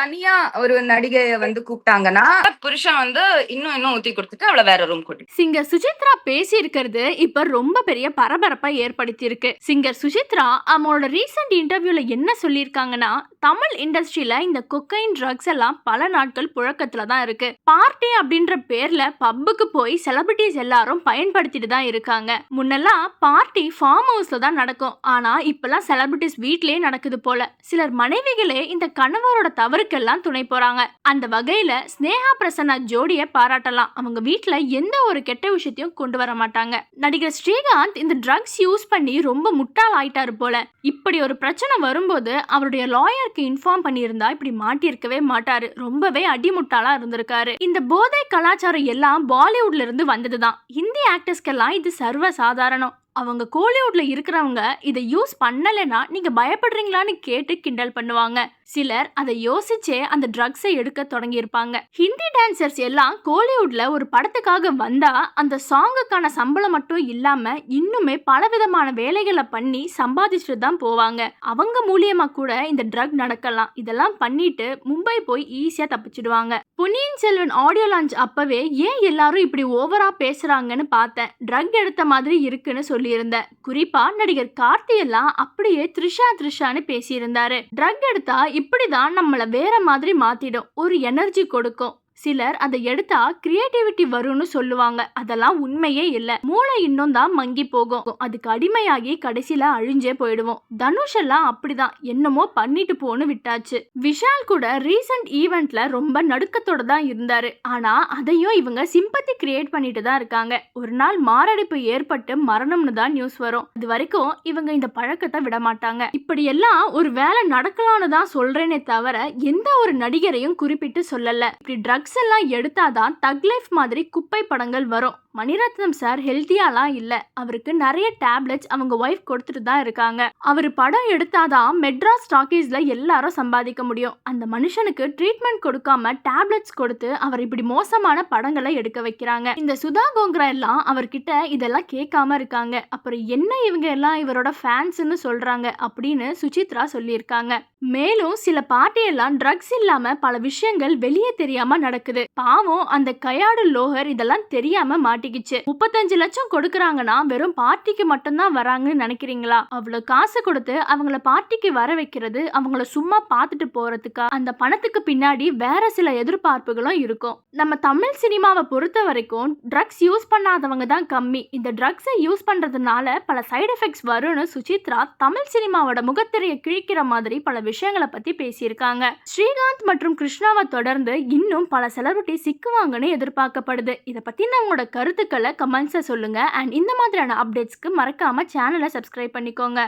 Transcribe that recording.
தனியா ஒரு நடிகைய கூப்பிட்டாங்கன்னா, புருஷன் இன்னும் இன்னும் ஊத்தி குடுத்துட்டு அவள வேற ரூம் கூட்டி சிங்கர் சுசித்ரா பேசி இருக்கிறது இப்ப ரொம்ப பெரிய பரபரப்பை ஏற்படுத்தி இருக்கு. சிங்கர் சுசித்ரா அவங்களோட ரீசெண்ட் இன்டர்வியூல என்ன சொல்லியிருக்காங்கன்னா, தமிழ் இண்டஸ்ட்ரியில இந்த கொக்கைன் ட்ரக்ஸ் எல்லாம் பல நாட்கள் புழக்கத்துல தான் இருக்கு. பார்ட்டி அப்படின்ற பேர்ல பப்புக்கு போய் செலிபிரிட்டிஸ் எல்லாரும் பயன்படுத்திட்டு தான் இருக்காங்க. முன்னெல்லாம் பார்ட்டி ஃபார்ம் ஹவுஸ்ல தான் நடக்கும். ஆனா இப்பெல்லாம் செலிபிரிட்டிஸ் வீட்லயே நடக்குது போல. சிலர் மனைவிகளே இந்த கணவரோட தவறுக்கெல்லாம் துணை போறாங்க. அந்த வகையில ஸ்னேகா பிரசன்னா ஜோடிய பாராட்டலாம். அவங்க வீட்ல எந்த ஒரு கெட்ட விஷயத்தையும் கொண்டு வர மாட்டாங்க. நடிகர் ஸ்ரீகாந்த் இந்த ட்ரக்ஸ் யூஸ் பண்ணி ரொம்ப முட்டாள் ஆயிட்டாரு போல. இப்படி ஒரு பிரச்சனை வரும்போது அவருடைய லாயருக்கு இன்ஃபார்ம் பண்ணியிருந்தா இப்படி மாட்டியிருக்கவே மாட்டாரு. ரொம்பவே அடிமுட்டாளா இருந்திருக்காரு. இந்த போதை கலாச்சாரம் எல்லாம் பாலிவுட்ல இருந்து வந்ததுதான். ஹிந்தி ஆக்டர்ஸ்க்கெல்லாம் இது சர்வ சாதாரணம். அவங்க கோலிவுட்ல இருக்கிறவங்க இதை யூஸ் பண்ணலைன்னா நீங்க பயப்படுறீங்களான்னு கேட்டு கிண்டல் பண்ணுவாங்க. சிலர் அதை யோசிச்சே அந்த ட்ரக்ஸை எடுக்க தொடங்கி இருப்பாங்க. ஹிந்தி டான்சர்ஸ் எல்லாம் கோலிவுட்ல ஒரு படத்துக்காக வந்தா அந்த சாங்குக்கான சம்பளம் மட்டும் இல்லாம இன்னுமே பலவிதமான வேலைகளை பண்ணி சம்பாதிச்சுட்டு தான் போவாங்க. அவங்க மூலியமா கூட இந்த ட்ரக் நடக்கலாம். இதெல்லாம் பண்ணிட்டு மும்பை போய் ஈஸியா தப்பிச்சிடுவாங்க. பொன்னியின் செல்வன் ஆடியோ லான்ச் அப்பவே ஏன் எல்லாரும் இப்படி ஓவரா பேசுறாங்கன்னு பார்த்தேன். ட்ரக் எடுத்த மாதிரி இருக்குன்னு சொல்லியிருந்தேன். குறிப்பா நடிகர் கார்த்தி எல்லாம் அப்படியே த்ரிஷான்னு பேசியிருந்தாரு. ட்ரக் எடுத்தா இப்படிதான் நம்மள வேற மாதிரி மாத்திடும். ஒரு எனர்ஜி கொடுக்கும். சிலர் அதை எடுத்தா கிரியேட்டிவிட்டி வரும்னு சொல்லுவாங்க. அதெல்லாம் உண்மையே இல்ல. மூளை இன்னும் தான் மங்கி போகும். அதுக்கு அடிமையாகி கடைசியில அழிஞ்சே போயிடுவோம். தனுஷ் எல்லாம் அப்படிதான் என்னமோ பண்ணிட்டு போன்னு விட்டாச்சு. விஷால் கூட ரீசன்ட் ஈவெண்ட்ல ரொம்ப நடுக்கத்தோட தான் இருந்தாரு. ஆனா அதையும் இவங்க சிம்பத்தி கிரியேட் பண்ணிட்டு தான் இருக்காங்க. ஒரு நாள் மாரடைப்பு ஏற்பட்டு மரணம்னு தான் நியூஸ் வரும். அது வரைக்கும் இவங்க இந்த பழக்கத்தை விட மாட்டாங்க. இப்படி எல்லாம் ஒரு வேலை நடக்கலாம்னு தான் சொல்றேனே தவிர எந்த ஒரு நடிகரையும் குறிப்பிட்டு சொல்லல. இப்படி ட்ரக்ஸ் எல்லாம் எடுத்தாதான் தக் லைஃப் மாதிரி குப்பை படங்கள் வரும். மணிரத்னம் சார் ஹெல்த்தியாலாம் இல்ல. அவருக்கு நிறைய டேப்லெட்ஸ் அவங்க ஒய்ஃப் கொடுத்துட்டு தான் இருக்காங்க. அவர் படம் எடுத்தாதான் மெட்ராஸ் டாக்கீஸ்ல எல்லாரும் சம்பாதிக்க முடியும். அந்த மனுஷனுக்கு ட்ரீட்மெண்ட் கொடுக்காம டேப்லெட்ஸ் கொடுத்து அவர் இப்படி மோசமான படங்களை எடுக்க வைக்கிறாங்க. இந்த சுதா கோங்கரா எல்லாம் அவர்கிட்ட இதெல்லாம் கேட்காம இருக்காங்க. அப்புறம் என்ன இவங்க எல்லாம் இவரோட ஃபேன்ஸ்னு சொல்றாங்க அப்படின்னு சுசித்ரா சொல்லியிருக்காங்க. மேலும் சில பார்ட்டி எல்லாம் ட்ரக்ஸ் இல்லாம பல விஷயங்கள் வெளியே தெரியாம நடக்குது. பாவம் அந்த கையாடு லோகர் இதெல்லாம் தெரியாம மாட்டிக்கிச்சு. 35 லட்சம் கொடுக்கறாங்கன்னா வெறும் பார்ட்டிக்கு மட்டும்தான் வராங்கன்னு நினைக்கிறீங்களா? அவ்வளவு காசு கொடுத்து அவங்கள பார்ட்டிக்கு வர வைக்கிறது அவங்கள சும்மா பார்த்துட்டு போறதுக்கா? அந்த பணத்துக்கு பின்னாடி வேற சில எதிர்பார்ப்புகளும் இருக்கும். நம்ம தமிழ் சினிமாவை பொறுத்த வரைக்கும் ட்ரக்ஸ் யூஸ் பண்ணாதவங்க தான் கம்மி. இந்த ட்ரக்ஸை யூஸ் பண்றதுனால பல சைடு எஃபெக்ட்ஸ் வரும்னு சுசித்ரா தமிழ் சினிமாவோட முகத்திரையை கிழிக்கிற மாதிரி பல விஷயங்களை பத்தி பேசியிருக்காங்க. ஸ்ரீகாந்த் மற்றும் கிருஷ்ணாவை தொடர்ந்து இன்னும் பல செலிபிரிட்டி சிக்குவாங்கன்னு எதிர்பார்க்கப்படுது. இதை பத்தி உங்களோட கருத்துக்களை கமெண்ட்ஸை சொல்லுங்க. அண்ட் இந்த மாதிரியான அப்டேட்ஸ்க்கு மறக்காம சேனலை சப்ஸ்கிரைப் பண்ணிக்கோங்க.